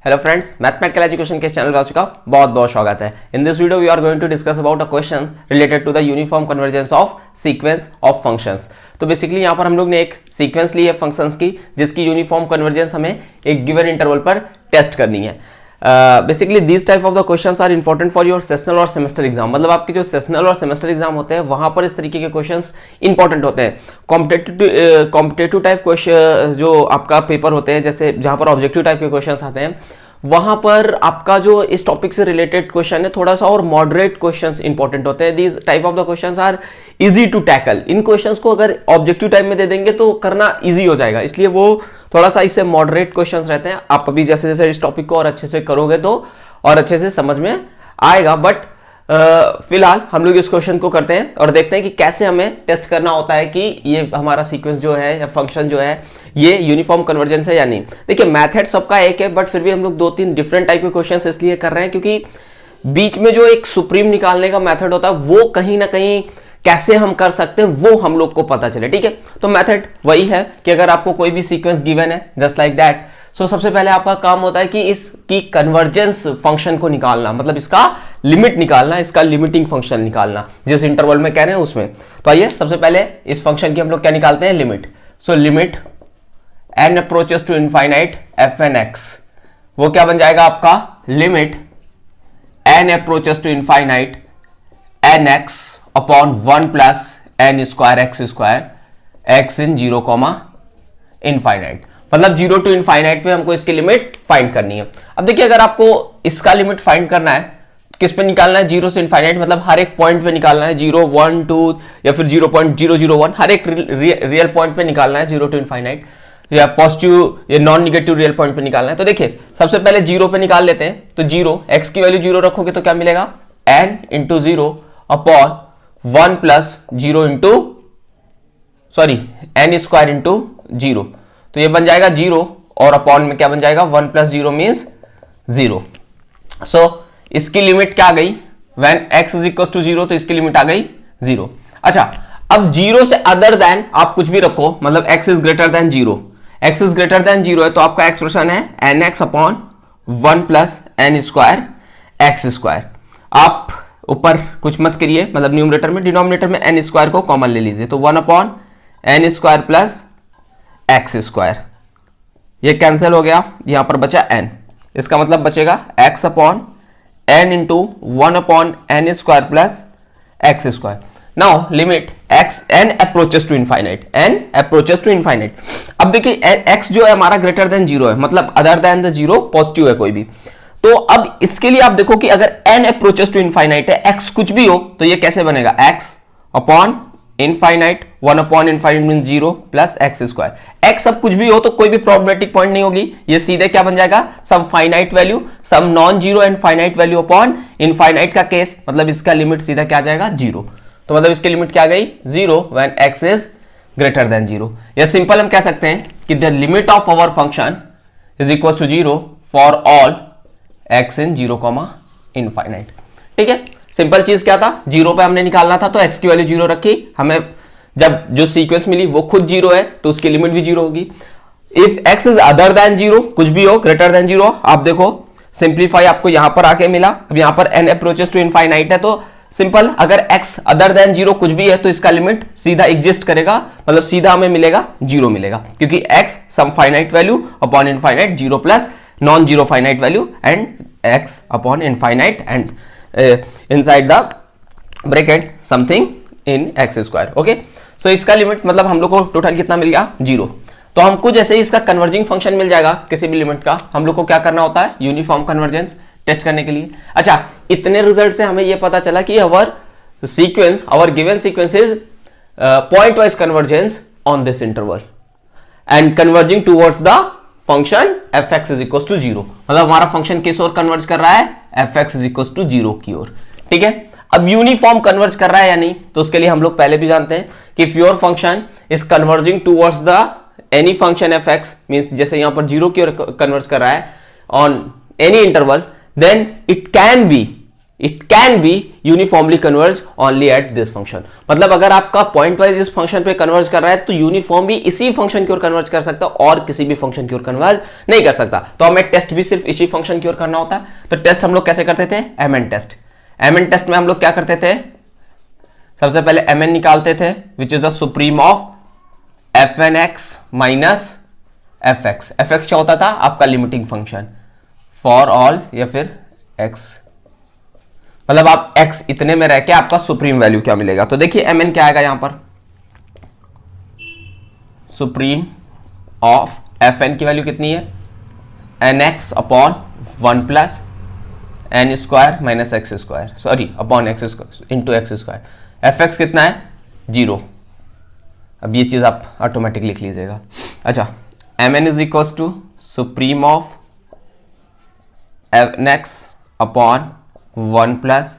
Hello friends, mathematical education के channel वालों का बहुत बहुत स्वागत है। In this video we are going to discuss about a question related to the uniform convergence of sequence of functions. तो basically यहाँ पर हम लोग ने एक सीक्वेंस ली है फंक्शंस की, जिसकी यूनिफॉर्म कन्वर्जेंस हमें एक गिवन इंटरवल पर टेस्ट करनी है। Basically this type of the questions are important for your sessional और सेमेस्टर एग्जाम। मतलब आपके जो सेशनल और सेमेस्टर एग्जाम होते हैं वहां पर इस तरीके के क्वेश्चंस इंपॉर्टेंट होते हैं। कॉम्पिटेटिव टाइप क्वेश्चन जो आपका पेपर होते हैं, जैसे जहां पर ऑब्जेक्टिव टाइप के क्वेश्चंस आते हैं, वहां पर आपका जो इस टॉपिक से रिलेटेड क्वेश्चन है थोड़ा सा और मॉडरेट क्वेश्चंस इंपॉर्टेंट होते हैं। These type of the questions are easy to tackle. इन क्वेश्चंस को अगर ऑब्जेक्टिव टाइप में दे देंगे तो करना इजी हो जाएगा, इसलिए वो थोड़ा सा इससे मॉडरेट क्वेश्चंस रहते हैं। आप अभी जैसे जैसे इस टॉपिक को और अच्छे से करोगे तो और अच्छे से समझ में आएगा। बट फिलहाल हम लोग इस क्वेश्चन को करते हैं और देखते हैं कि कैसे हमें टेस्ट करना होता है कि ये हमारा सीक्वेंस जो है या फंक्शन जो है ये यूनिफॉर्म कन्वर्जेंस है या नहीं। देखिए, मेथड सबका एक है, बट फिर भी हम लोग दो तीन डिफरेंट टाइप के क्वेश्चंस इसलिए कर रहे हैं क्योंकि बीच में जो एक सुप्रीम निकालने का मेथड होता है वो कहीं ना कहीं कैसे हम कर सकते हैं वो हम लोग को पता चले। ठीक है, तो मेथड वही है कि अगर आपको कोई भी सीक्वेंस गिवन है जस्ट लाइक दैट, सो सबसे पहले आपका काम होता है कि इसकी कन्वर्जेंस फंक्शन को निकालना, मतलब इसका लिमिट निकालना, इसका लिमिटिंग फंक्शन निकालना जिस इंटरवल में कह रहे हैं उसमें। तो आइए सबसे पहले इस फंक्शन की हम लोग क्या निकालते हैं, limit. So limit n approaches to infinite f n x, वो क्या बन जाएगा आपका, limit n approaches to infinite n x upon 1 plus n square x in 0 comma infinite. मतलब 0 टू इनफाइनाइट पे हमको इसकी लिमिट फाइंड करनी है। अब देखिए, अगर आपको इसका लिमिट फाइंड करना है, किस पे निकालना है, 0 से इनफाइनाइट, मतलब हर एक पॉइंट पे निकालना है, 0, 1, 2 या फिर 0.001, हर एक रियल पॉइंट पे निकालना है 0 टू इनफाइनाइट, या पॉजिटिव या नॉन निगेटिव रियल पॉइंट पे निकालना है। तो देखिए सबसे पहले 0 पे निकाल लेते हैं। तो 0, x की वैल्यू 0 रखोगे तो क्या मिलेगा, n into 0 upon 1 plus 0 into n square into 0। तो ये बन जाएगा 0 और अपॉन में क्या बन जाएगा, 1 प्लस 0 मीन्स 0। सो इसकी लिमिट क्या आ गई, when x is equal to 0, तो इसकी लिमिट आ गई 0। अच्छा, अब 0 से अदर देन आप कुछ भी रखो, मतलब x is greater than 0, x is greater than 0 है तो आपका एक्सप्रेशन है nx upon 1 plus n square x square. आप ऊपर कुछ मत करिए, मतलब न्यूमरेटर में, डिनोमिनेटर में एन स्क्वायर को कॉमन ले लीजिए, तो 1 upon n square plus x square, ये कैंसिल हो गया, यहां पर बचा n। इसका मतलब बचेगा x upon n into 1 upon n square plus x square. Now limit x n approaches to infinite, n approaches to infinite. अब देखिए x जो है हमारा ग्रेटर देन 0 है, मतलब अदर देन द 0 पॉजिटिव है कोई भी। तो अब इसके लिए आप देखो कि अगर n अप्रोचेस टू इनफाइनाइट है, x कुछ भी हो, तो ये कैसे बनेगा, x upon infinite 1 upon infinite mean 0 plus x square. X अब कुछ भी हो तो कोई भी प्रॉब्लमेटिक पॉइंट नहीं होगी, ये सीधे क्या बन जाएगा, some finite value, some non zero and finite value upon infinite का केस, मतलब इसका लिमिट सीधा क्या जाएगा, 0। तो मतलब इसकी लिमिट क्या गई, 0 when x is greater than 0। या सिंपल हम कह सकते हैं कि the limit of our function is equal to 0 for all x in 0 comma infinite. ठीक है, सिंपल चीज क्या था, 0 पे हमने निकालना था तो x की वैल्यू 0 रखी, हमें जब जो सीक्वेंस मिली वो खुद 0 है तो उसकी लिमिट भी 0 होगी। If x is other than 0, कुछ भी हो ग्रेटर देन 0, आप देखो सिंप्लीफाई आपको यहां पर आके मिला। अब यहां पर n अप्रोचेस टू इनफाइनाइट है तो सिंपल, अगर x अदर देन 0 कुछ भी है तो इसका लिमिट सीधा एग्जिस्ट करेगा, मतलब सीधा हमें मिलेगा 0 मिलेगा, क्योंकि x some finite value upon infinite 0 plus non zero finite value and x upon infinite and inside the bracket something in x square। Okay, so इसका लिमिट मतलब हम लोग को टोटल कितना मिल गया, 0। तो हमको जैसे ही इसका कन्वर्जिंग फंक्शन मिल जाएगा किसी भी लिमिट का, हम लोग को क्या करना होता है, यूनिफॉर्म कन्वर्जेंस टेस्ट करने के लिए। अच्छा, इतने रिजल्ट से हमें यह पता चला कि our sequence, our given sequence is point wise convergence on this interval and converging towards the function fx is equal to 0। मतलब हमारा फंक्शन किस ओर कन्वर्ज कर रहा है, fx इज इक्वल टू 0 की ओर। ठीक है, अब यूनिफॉर्म कन्वर्ज कर रहा है या नहीं, तो उसके लिए हम लोग पहले भी जानते हैं कि if your function is converging towards the any function fx, means जैसे यहां पर 0 की ओर कन्वर्ज कर रहा है on any interval, then it can be it can be uniformly converge only at this function. मतलब अगर आपका पॉइंट वाइज इस फंक्शन पे कन्वर्ज कर रहा है तो यूनिफॉर्मली इसी फंक्शन की ओर कन्वर्ज कर सकता है और किसी भी फंक्शन की ओर कन्वर्ज नहीं कर सकता। तो हमें टेस्ट भी सिर्फ इसी फंक्शन की ओर करना होता है। तो टेस्ट हम लोग कैसे करते थे, mn टेस्ट। mn टेस्ट में हम लोग क्या करते थे, सबसे पहले mn निकालते थे which is the supreme of fnx minus fx। fx क्या होता था, आपका लिमिटिंग फंक्शन फॉर ऑल या फिर x, मतलब आप x इतने में रह के आपका सुप्रीम वैल्यू क्या मिलेगा। तो देखिए mn क्या आएगा यहां पर, सुप्रीम ऑफ fn की वैल्यू कितनी है, nx upon 1 plus n square minus x square, sorry upon x square into x square. fx कितना है 0। अब ये चीज आप ऑटोमेटिक लिख लीजिएगा। अच्छा, mn is equal to supreme of nx upon 1 plus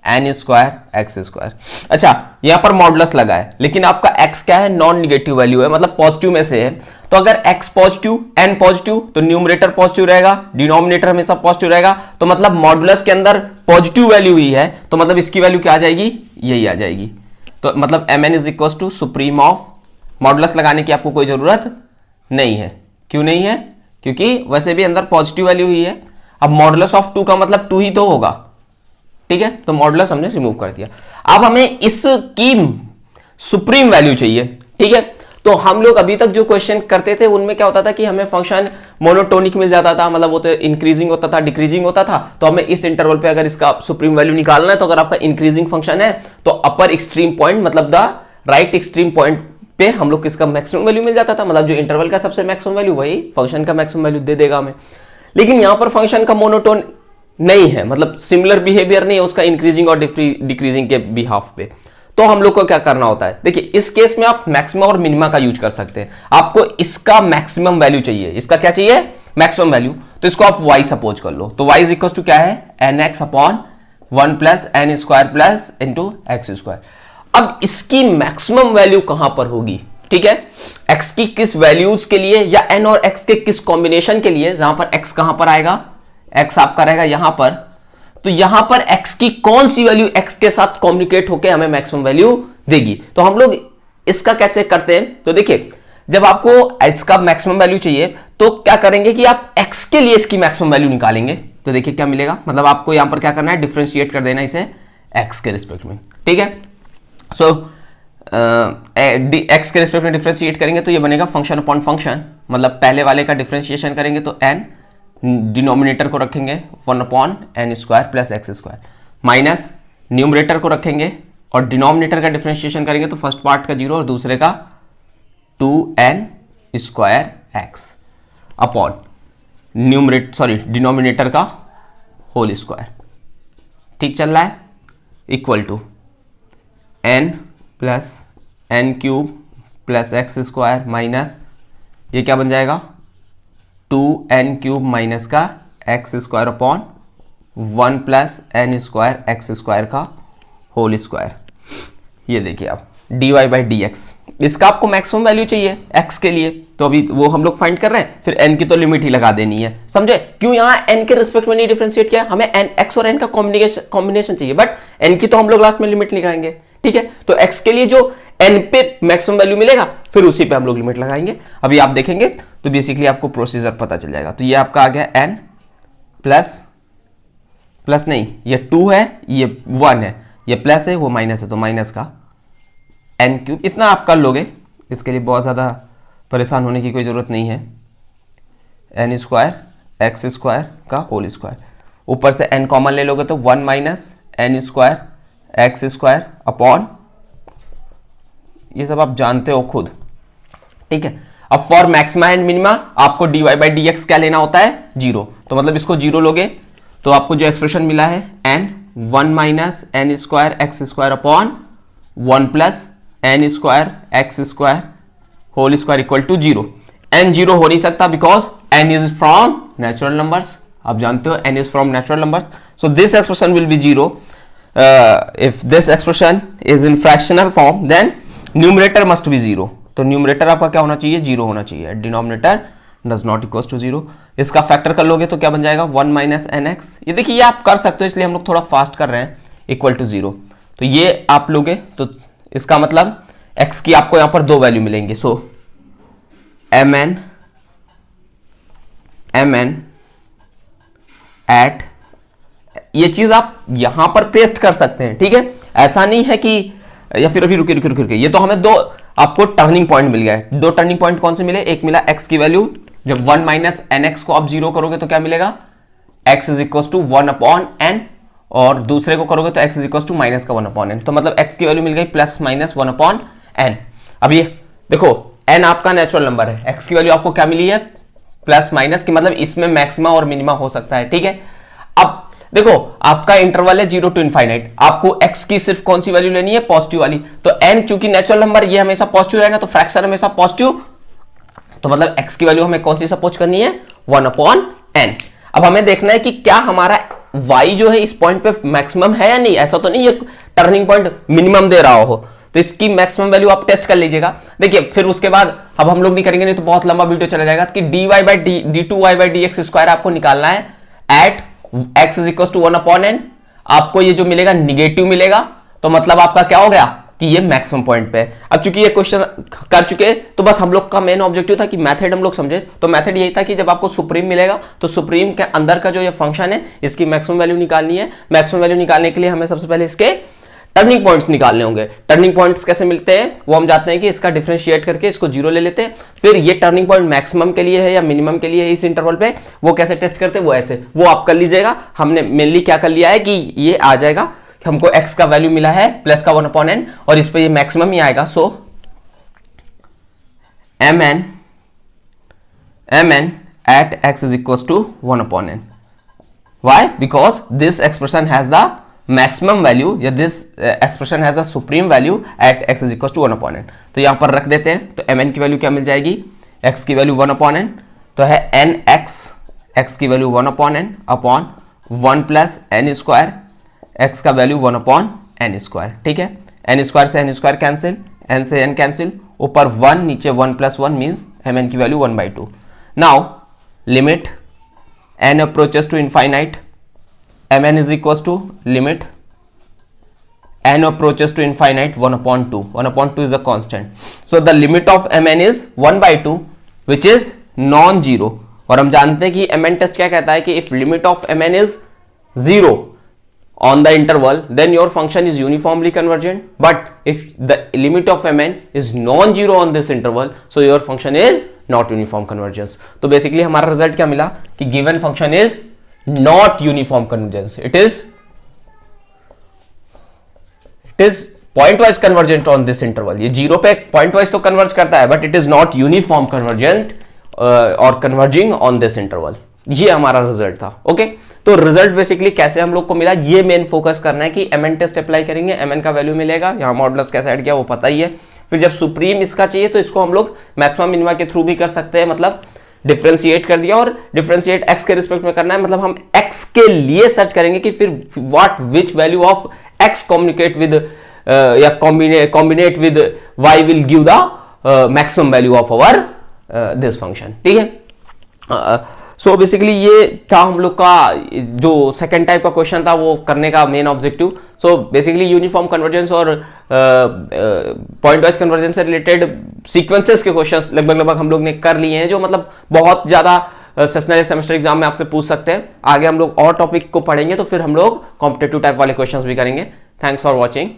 n square x square. अच्छा, यहां पर मॉडुलस लगा है लेकिन आपका x क्या है, नॉन निगेटिव वैल्यू है, मतलब पॉजिटिव में से है। तो अगर x पॉजिटिव n पॉजिटिव तो न्यूमरेटर पॉजिटिव रहेगा, डिनोमिनेटर हमेशा पॉजिटिव रहेगा। तो मतलब मॉडुलस के अंदर पॉजिटिव वैल्यू ही है, तो मतलब इसकी वैल्यू क्या आ जाएगी, यही आ जाएगी। तो मतलब mn is equal to supreme of, modulus लगाने की आपको कोई जरूरत नहीं है। क्यों नहीं है, क्योंकि वैसे भी अंदर पॉजिटिव वैल्यू ही है। अब मॉडुलस ऑफ 2 का मतलब 2 ही तो होगा, ठीक है। तो मॉडुलस हमने रिमूव कर दिया। अब हमें इसकी सुप्रीम वैल्यू चाहिए, ठीक है। तो हम लोग अभी तक जो क्वेश्चन करते थे उनमें क्या होता था कि हमें फंक्शन मोनोटोनिक मिल जाता था, मतलब वो तो इंक्रीजिंग होता था, डिक्रीजिंग होता था। तो हमें इस इंटरवल पे अगर इसका सुप्रीम वैल्यू निकालना है तो अगर आपका इंक्रीजिंग फंक्शन है तो अपर एक्सट्रीम पॉइंट मतलब द राइट एक्सट्रीम पॉइंट पे हम लोग किसका मैक्सिमम वैल्यू मिल जाता था, मतलब जो इंटरवल का सबसे मैक्सिमम वैल्यू वही फंक्शन का मैक्सिमम वैल्यू दे देगा हमें। लेकिन यहां पर फंक्शन का मोनोटोन नहीं है, मतलब सिमिलर बिहेवियर नहीं है उसका इंक्रीजिंग और डिक्रीजिंग के बिहाफ पे। तो हम लोग को क्या करना होता है, देखिए इस केस में आप मैक्सिमम और मिनिमा का यूज कर सकते हैं। आपको इसका मैक्सिमम वैल्यू चाहिए, इसका क्या चाहिए, मैक्सिमम वैल्यू। तो इसको आप y सपोज कर लो। तो y इज इक्वल टू क्या है, nx upon 1 plus n square plus into x square. अब इसकी मैक्सिमम वैल्यू कहां पर होगी, ठीक है, x की किस वैल्यूज के लिए या n और x के किस कॉम्बिनेशन के लिए, जहां पर x कहां पर आएगा, x आपका रहेगा यहां पर। तो यहां पर x की कौन सी वैल्यू x के साथ कम्युनिकेट होकर हमें मैक्सिमम वैल्यू देगी। तो हम लोग इसका कैसे करते हैं, तो देखिए जब आपको इसका मैक्सिमम वैल्यू चाहिए तो क्या करेंगे कि आप x के लिए इसकी मैक्सिमम वैल्यू निकालेंगे। तो देखिए क्या मिलेगा, मतलब आपको यहां पर क्या करना है, डिफरेंशिएट कर देना इसे x के रिस्पेक्ट में, ठीक है। सो x के रिस्पेक्ट में डिफरेंशिएट करेंगे तो ये बनेगा फंक्शन अपॉन फंक्शन, मतलब पहले वाले का डिफरेंशिएशन करेंगे तो n, डिनोमिनेटर को रखेंगे 1 upon n square plus x square, minus numerator को रखेंगे और डिनोमिनेटर का डिफरेंशिएशन करेंगे तो फर्स्ट पार्ट का 0 और दूसरे का 2n square x upon denominator का होल स्क्वायर, ठीक चल रहा है, equal to n plus n cube plus x square minus ये क्या बन जाएगा 2n क्यूब माइनस का x square upon 1 plus n square x square का होल स्क्वायर। ये देखिए आप dy बाई डी एक्स, इसका आपको मैक्सिमम वैल्यू चाहिए x के लिए, तो अभी वो हम लोग फाइंड कर रहे हैं। फिर n की तो लिमिट ही लगा देनी है, समझे। क्यों यहाँ n के रिस्पेक्ट में नहीं डिफरेंशिएट किया, हमें x और n का कॉम्बिनेशन चाहिए, बट n की तो हम लोग लास्ट में लिमिट लगाएंगे, ठीक है। तो x के लिए जो n पे मैक्सिमम वैल्यू मिलेगा फिर उसी पे हम लोग लिमिट लगाएंगे। अभी आप देखेंगे तो बेसिकली आपको प्रोसीजर पता चल जाएगा। तो ये आपका आ गया n प्लस नहीं, ये 2 है, ये 1 है, ये प्लस है, वो माइनस है, तो माइनस का n क्यूब। इतना आप कर लोगे, इसके लिए बहुत ज़्यादा परेशान होने की कोई ज़रूरत नहीं है। n स्क्वायर एक्स स्क्वायर का होल स्क्वायर, ऊपर से n कॉमन ले लोगे तो 1 minus n square x square upon, ये सब आप जानते हो खुद, ठीक है। अब फॉर मैक्सिमा एंड मिनिमा आपको dy बाई डी एक्स क्या लेना होता है, 0। तो मतलब इसको 0 लोगे तो आपको जो एक्सप्रेशन मिला है n 1 minus n square x square upon 1 plus n square x square whole square equal to 0। n 0 हो नहीं सकता because n is from natural numbers, आप जानते हो n is from natural numbers. So this expression will be 0। If this expression is in fractional form then numerator must be 0। तो numerator आपका क्या होना चाहिए, 0 होना चाहिए। Denominator does not equal to 0। इसका फैक्टर कर लोगे तो क्या बन जाएगा 1 माइनस एन एक्स। ये देखिए ये आप कर सकते हो, इसलिए हम लोग थोड़ा फास्ट कर रहे हैं, इक्वल टू 0। तो ये आप लोगे तो इसका मतलब x की आपको यहां पर 2 वैल्यू मिलेंगे। सो mn एट, ये चीज आप यहां पर पेस्ट कर सकते हैं, ठीक है। ऐसा नहीं है कि, या फिर अभी रुके, ये तो हमें 2 आपको टर्निंग पॉइंट मिल गया। 2 टर्निंग पॉइंट कौन से मिले, एक मिला x की वैल्यू, जब 1 माइनस एन एक्स को आप 0 करोगे तो क्या मिलेगा, x is equal to 1 upon n, और दूसरे को करोगे तो x is equal to minus का 1 अपॉन एन। तो मतलब x की वैल्यू मिल गई प्लस माइनस 1 अपॉन एन। अब ये देखो n आपका नेचुरल नंबर है, x की वैल्यू आपको क्या मिली है, प्लस माइनस की, मतलब इसमें मैक्सिमा और मिनिमा हो सकता है, ठीक है। अब देखो आपका इंटरवल है 0 टू इनफाइनाइट, आपको x की सिर्फ कौन सी वैल्यू लेनी है, पॉजिटिव वाली। तो n चूंकि नेचुरल नंबर ये हमेशा पॉजिटिव रहेगा, तो फ्रैक्शन हमेशा पॉजिटिव, तो मतलब x की वैल्यू हमें कौन सी सपोज करनी है, 1 अपॉन n। अब हमें देखना है कि क्या हमारा y जो है इस पॉइंट पे मैक्सिमम है या नहीं। ऐसा तो नहीं ये टर्निंग पॉइंट मिनिमम दे रहा हो, तो इसकी मैक्सिमम वैल्यू आप टेस्ट कर लीजिएगा। देखिए फिर उसके बाद अब हम लोग नहीं करेंगे, नहीं तो बहुत लंबा वीडियो चला जाएगा, कि dy by d2y by dx square आपको निकालना है at x is equal to 1 upon n। आपको ये जो मिलेगा निगेटिव मिलेगा, तो मतलब आपका क्या हो गया कि ये मैक्सिमम पॉइंट पे है। अब चूंकि ये क्वेश्चन कर चुके, तो बस हम लोग का मेन ऑब्जेक्टिव था कि मेथड हम लोग समझे। तो मेथड यही था कि जब आपको सुप्रीम मिलेगा तो सुप्रीम के अंदर का जो ये फंक्शन है इसकी मैक्सिमम वैल्यू निकालनी है। मैक्सिमम वैल्यू निकालने के लिए हमें सबसे पहले इसके टर्निंग पॉइंट्स निकालने होंगे। टर्निंग पॉइंट्स कैसे मिलते हैं वो हम जानते हैं कि इसका डिफरेंशिएट करके इसको 0 ले लेते हैं, फिर ये टर्निंग पॉइंट मैक्सिमम के लिए है या मिनिमम के लिए है इस इंटरवल पे, वो कैसे टेस्ट करते हैं वो ऐसे, वो आप कर लीजिएगा। हमने मेनली क्या कर लिया है कि ये आ जाएगा, हमको x का वैल्यू मिला है प्लस का 1 अपॉन n, और इस पे ये मैक्सिमम ही आएगा। सो mn at x is equals to 1 upon n. Why? Because this expression has the maximum value, या this expression has the supreme value at x is equals to 1 upon n. तो यहां पर रख देते हैं, तो mn की वैल्यू क्या मिल जाएगी, x की वैल्यू 1 upon n, तो है nx, x की value 1 upon n upon 1 plus n square, x का वैल्यू 1 अपॉन n स्क्वायर, ठीक है। n स्क्वायर से n स्क्वायर कैंसिल, n से n कैंसिल, ऊपर 1 नीचे 1 प्लस 1 मीन्स mn की value 1/2। Now limit n approaches to infinite, mn is equal to limit n approaches to infinite 1 upon 2. 1 upon 2 is a constant. So the limit of mn is 1/2 which is non-zero. और हम जानते हैं कि mn test क्या कहता है कि if limit of mn is 0 on the interval then your function is uniformly convergent, but if the limit of mn is non-zero on this interval so your function is not uniform convergence. तो basically हमारा result क्या मिला कि given function is not uniform convergence. It is point wise convergent on this interval. ये 0 पे point wise तो converge करता है, but it is not uniform convergent और converging on this interval. ये हमारा रिजल्ट था, ओके। तो रिजल्ट बेसिकली कैसे हम लोग को मिला, ये मेन फोकस करना है कि mn टेस्ट अप्लाई करेंगे, mn का वैल्यू मिलेगा, यहाँ मॉडुलस कैसे ऐड किया वो पता ही है। फिर जब सुप्रीम इसका चाहिए तो इसको हम लोग मैक्सिमम मिनिमा के थ्रू भी कर सकते हैं, मतलब डिफरेंशिएट कर दिया, और डिफरेंशिएट x के रिस्पेक्ट में करना है, मतलब हम x के लिए सर्च करेंगे कि फिर what which value of x communicate with या combinate with y will give the maximum value of our this function, ठीक है। सो बेसिकली ये था हम लोग का जो सेकेंड टाइप का क्वेश्चन था वो करने का main objective. So basically uniform convergence और पॉइंट वाइज कन्वर्जेंस से रिलेटेड सीक्वेंसेस के क्वेश्चंस लगभग हम लोग ने कर लिए हैं, जो मतलब बहुत ज्यादा सेशनल सेमेस्टर एग्जाम में आपसे पूछ सकते हैं। आगे हम लोग और टॉपिक को पढ़ेंगे तो फिर हम लोग कॉम्पिटेटिव टाइप वाले क्वेश्चंस भी करेंगे। Thanks for watching.